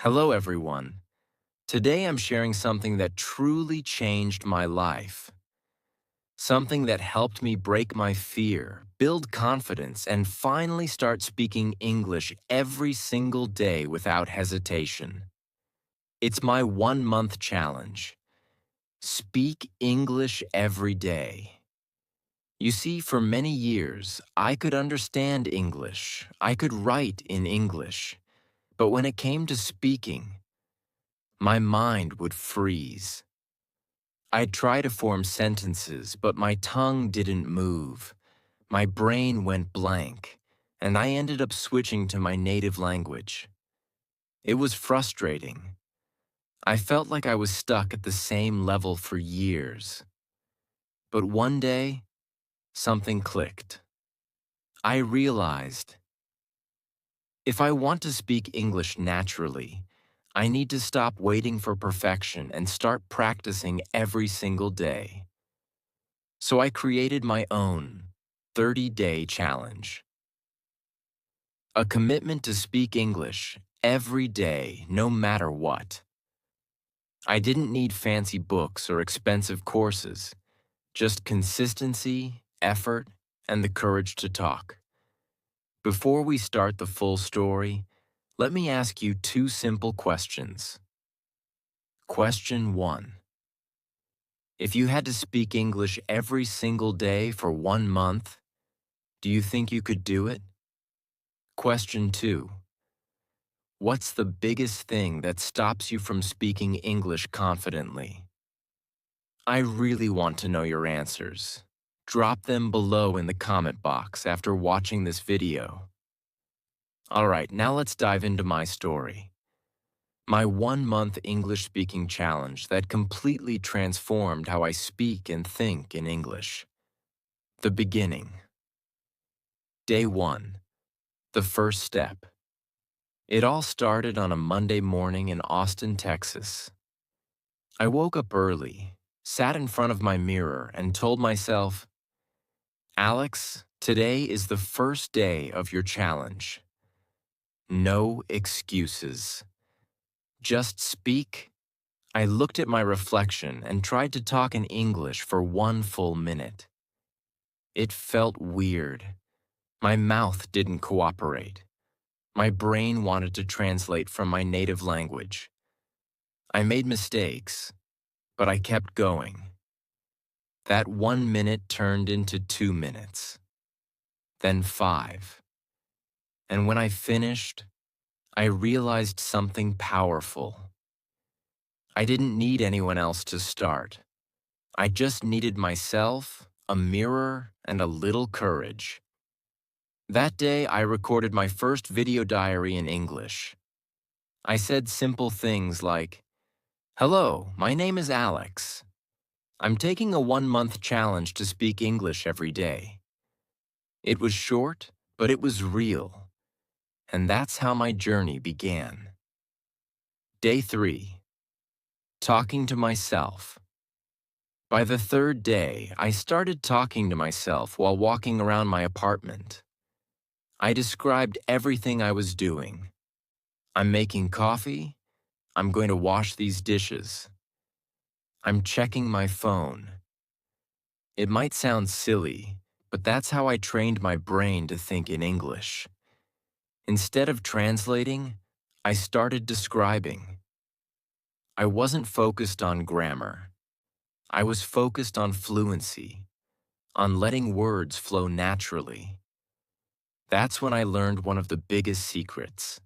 Hello, everyone. Today I'm sharing something that truly changed my life. Something that helped me break my fear, build confidence, and finally start speaking English every single day without hesitation. It's my 1 month challenge. Speak English every day. You see, for many years, I could understand English. I could write in English. But when it came to speaking, my mind would freeze. I'd try to form sentences, but my tongue didn't move. My brain went blank, and I ended up switching to my native language. It was frustrating. I felt like I was stuck at the same level for years. But one day, something clicked. I realized if I want to speak English naturally, I need to stop waiting for perfection and start practicing every single day. So I created my own 30-day challenge. A commitment to speak English every day, no matter what. I didn't need fancy books or expensive courses, just consistency, effort, and the courage to talk. Before we start the full story, let me ask you two simple questions. Question 1. If you had to speak English every single day for 1 month, do you think you could do it? Question 2. What's the biggest thing that stops you from speaking English confidently? I really want to know your answers. Drop them below in the comment box after watching this video. Alright, now let's dive into my story. My 1 month English speaking challenge that completely transformed how I speak and think in English. The beginning. Day 1. The first step. It all started on a Monday morning in Austin, Texas. I woke up early, sat in front of my mirror, and told myself, Alex, today is the first day of your challenge. No excuses. Just speak. I looked at my reflection and tried to talk in English for 1 full minute. It felt weird. My mouth didn't cooperate. My brain wanted to translate from my native language. I made mistakes, but I kept going. That 1 minute turned into 2 minutes, then 5. And when I finished, I realized something powerful. I didn't need anyone else to start. I just needed myself, a mirror, and a little courage. That day, I recorded my first video diary in English. I said simple things like, Hello, my name is Alex. I'm taking a 1 month challenge to speak English every day. It was short, but it was real. And that's how my journey began. Day 3. Talking to myself. By the third day, I started talking to myself while walking around my apartment. I described everything I was doing. I'm making coffee. I'm going to wash these dishes. I'm checking my phone. It might sound silly, but that's how I trained my brain to think in English. Instead of translating, I started describing. I wasn't focused on grammar. I was focused on fluency, on letting words flow naturally. That's when I learned one of the biggest secrets.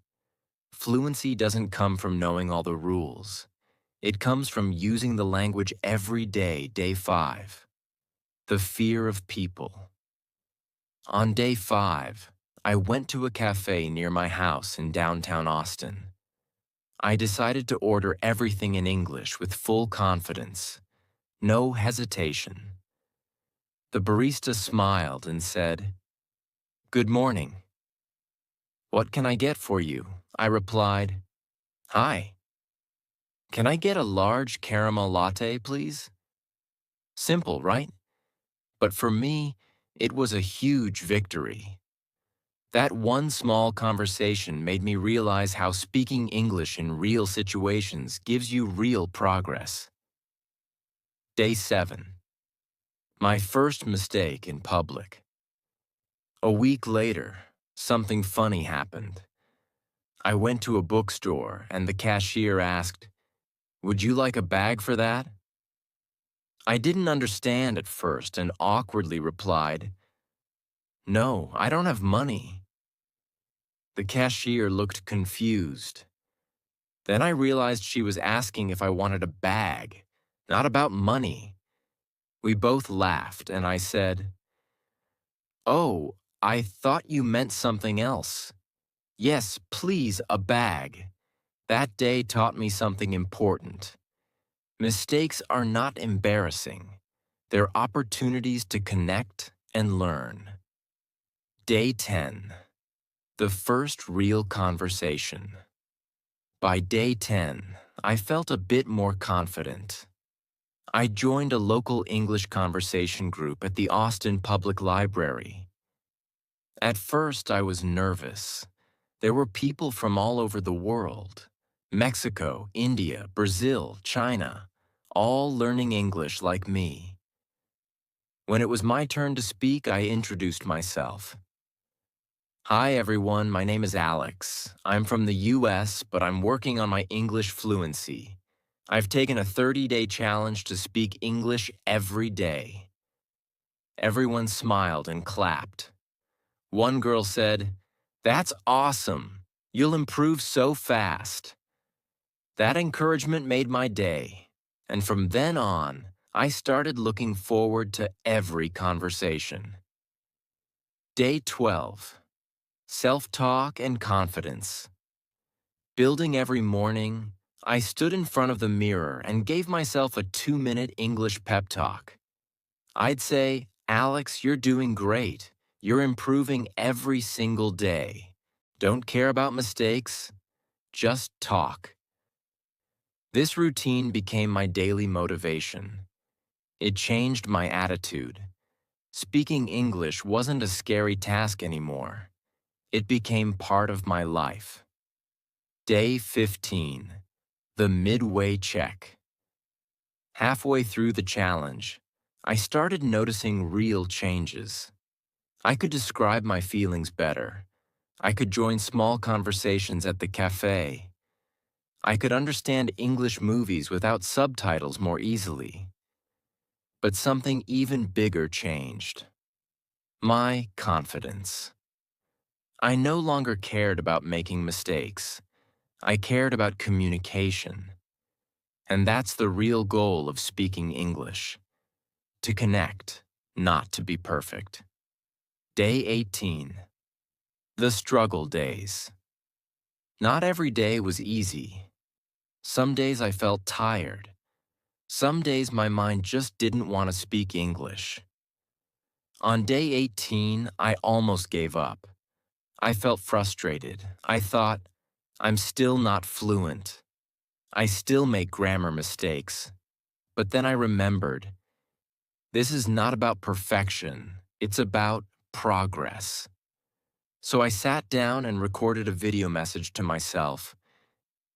Fluency doesn't come from knowing all the rules. It comes from using the language every day, day 5. The fear of people. On day 5, I went to a cafe near my house in downtown Austin. I decided to order everything in English with full confidence. No hesitation. The barista smiled and said, Good morning. What can I get for you? I replied, Hi. Can I get a large caramel latte, please? Simple, right? But for me, it was a huge victory. That one small conversation made me realize how speaking English in real situations gives you real progress. Day 7. My first mistake in public. A week later, something funny happened. I went to a bookstore and the cashier asked, "Would you like a bag for that?" I didn't understand at first and awkwardly replied, "No, I don't have money." The cashier looked confused. Then I realized she was asking if I wanted a bag, not about money. We both laughed and I said, "Oh, I thought you meant something else. Yes, please, a bag." That day taught me something important. Mistakes are not embarrassing. They're opportunities to connect and learn. Day 10. The first real conversation. By day 10, I felt a bit more confident. I joined a local English conversation group at the Austin Public Library. At first, I was nervous. There were people from all over the world: Mexico, India, Brazil, China, all learning English like me. When it was my turn to speak, I introduced myself. "Hi everyone, my name is Alex. I'm from the US, but I'm working on my English fluency. I've taken a 30-day challenge to speak English every day." Everyone smiled and clapped. One girl said, "That's awesome. You'll improve so fast." That encouragement made my day, and from then on, I started looking forward to every conversation. Day 12. Self-talk and confidence. Building every morning, I stood in front of the mirror and gave myself a 2-minute English pep talk. I'd say, "Alex, you're doing great. You're improving every single day. Don't care about mistakes. Just talk." This routine became my daily motivation. It changed my attitude. Speaking English wasn't a scary task anymore. It became part of my life. Day 15. The midway check. Halfway through the challenge, I started noticing real changes. I could describe my feelings better. I could join small conversations at the cafe. I could understand English movies without subtitles more easily. But something even bigger changed. My confidence. I no longer cared about making mistakes. I cared about communication. And that's the real goal of speaking English: to connect, not to be perfect. Day 18. The struggle days. Not every day was easy. Some days I felt tired. Some days my mind just didn't want to speak English. On day 18, I almost gave up. I felt frustrated. I thought, I'm still not fluent. I still make grammar mistakes. But then I remembered, this is not about perfection. It's about progress. So I sat down and recorded a video message to myself.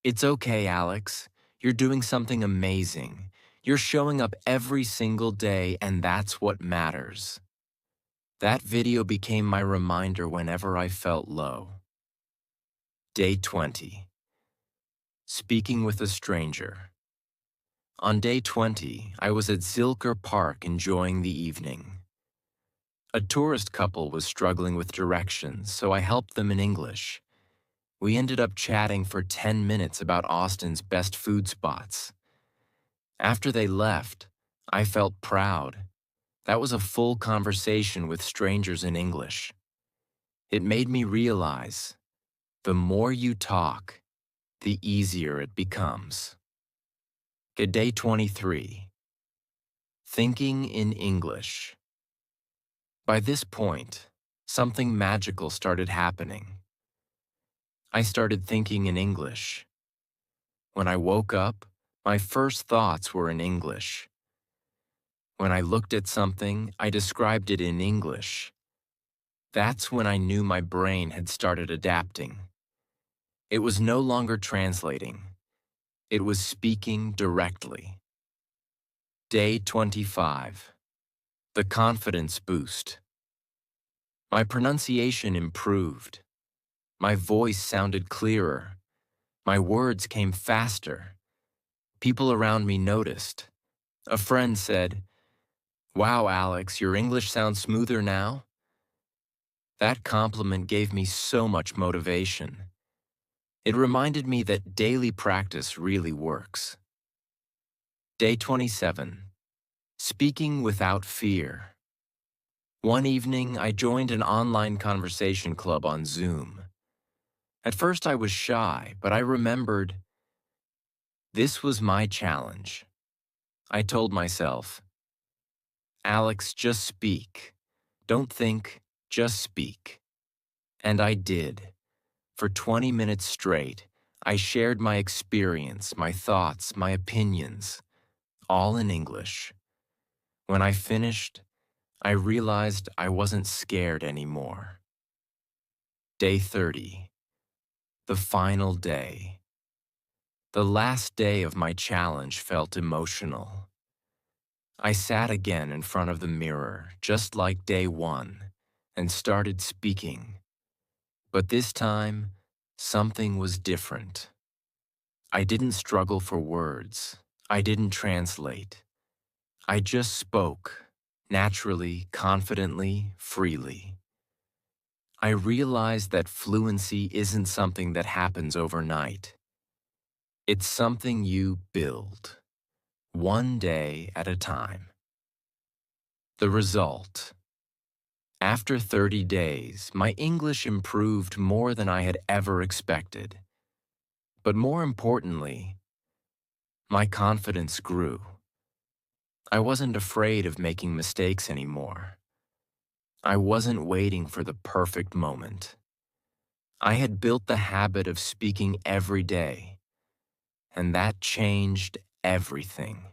"It's okay, Alex. You're doing something amazing. You're showing up every single day, and that's what matters." That video became my reminder whenever I felt low. Day 20. Speaking with a stranger. On day 20, I was at Zilker Park enjoying the evening. A tourist couple was struggling with directions, so I helped them in English. We ended up chatting for 10 minutes about Austin's best food spots. After they left, I felt proud. That was a full conversation with strangers in English. It made me realize, the more you talk, the easier it becomes. Good day 23. Thinking in English. By this point, something magical started happening. I started thinking in English. When I woke up, my first thoughts were in English. When I looked at something, I described it in English. That's when I knew my brain had started adapting. It was no longer translating. It was speaking directly. Day 25. The confidence boost. My pronunciation improved. My voice sounded clearer. My words came faster. People around me noticed. A friend said, "Wow, Alex, your English sounds smoother now." That compliment gave me so much motivation. It reminded me that daily practice really works. Day 27. Speaking without fear. One evening, I joined an online conversation club on Zoom. At first, I was shy, but I remembered this was my challenge. I told myself, "Alex, just speak. Don't think, just speak." And I did. For 20 minutes straight, I shared my experience, my thoughts, my opinions, all in English. When I finished, I realized I wasn't scared anymore. Day 30. The final day. The last day of my challenge felt emotional. I sat again in front of the mirror, just like day one, and started speaking. But this time, something was different. I didn't struggle for words. I didn't translate. I just spoke, naturally, confidently, freely. I realized that fluency isn't something that happens overnight. It's something you build, one day at a time. The result. After 30 days, my English improved more than I had ever expected. But more importantly, my confidence grew. I wasn't afraid of making mistakes anymore. I wasn't waiting for the perfect moment. I had built the habit of speaking every day, and that changed everything.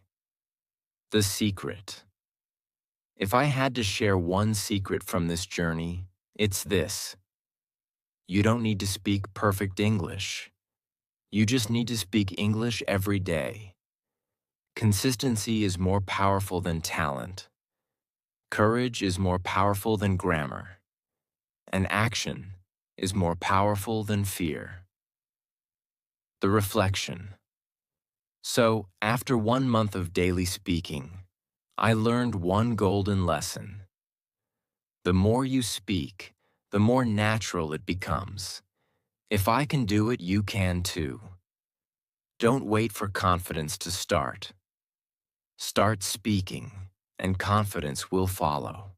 The secret. If I had to share one secret from this journey, it's this. You don't need to speak perfect English. You just need to speak English every day. Consistency is more powerful than talent. Courage is more powerful than grammar. And action is more powerful than fear. The reflection. So, after 1 month of daily speaking, I learned one golden lesson. The more you speak, the more natural it becomes. If I can do it, you can too. Don't wait for confidence to start. Start speaking, and confidence will follow.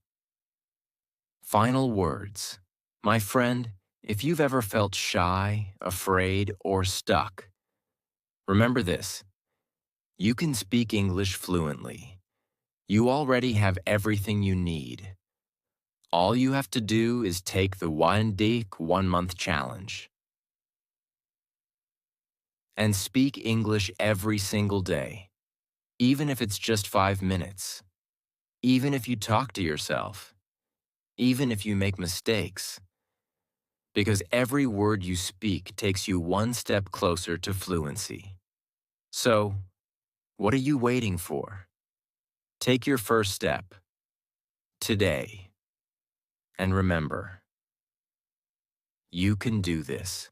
Final words. My friend, if you've ever felt shy, afraid, or stuck, remember this. You can speak English fluently. You already have everything you need. All you have to do is take the 1 month challenge and speak English every single day, even if it's just 5 minutes, even if you talk to yourself, even if you make mistakes, because every word you speak takes you one step closer to fluency. So, what are you waiting for? Take your first step today, and remember, you can do this.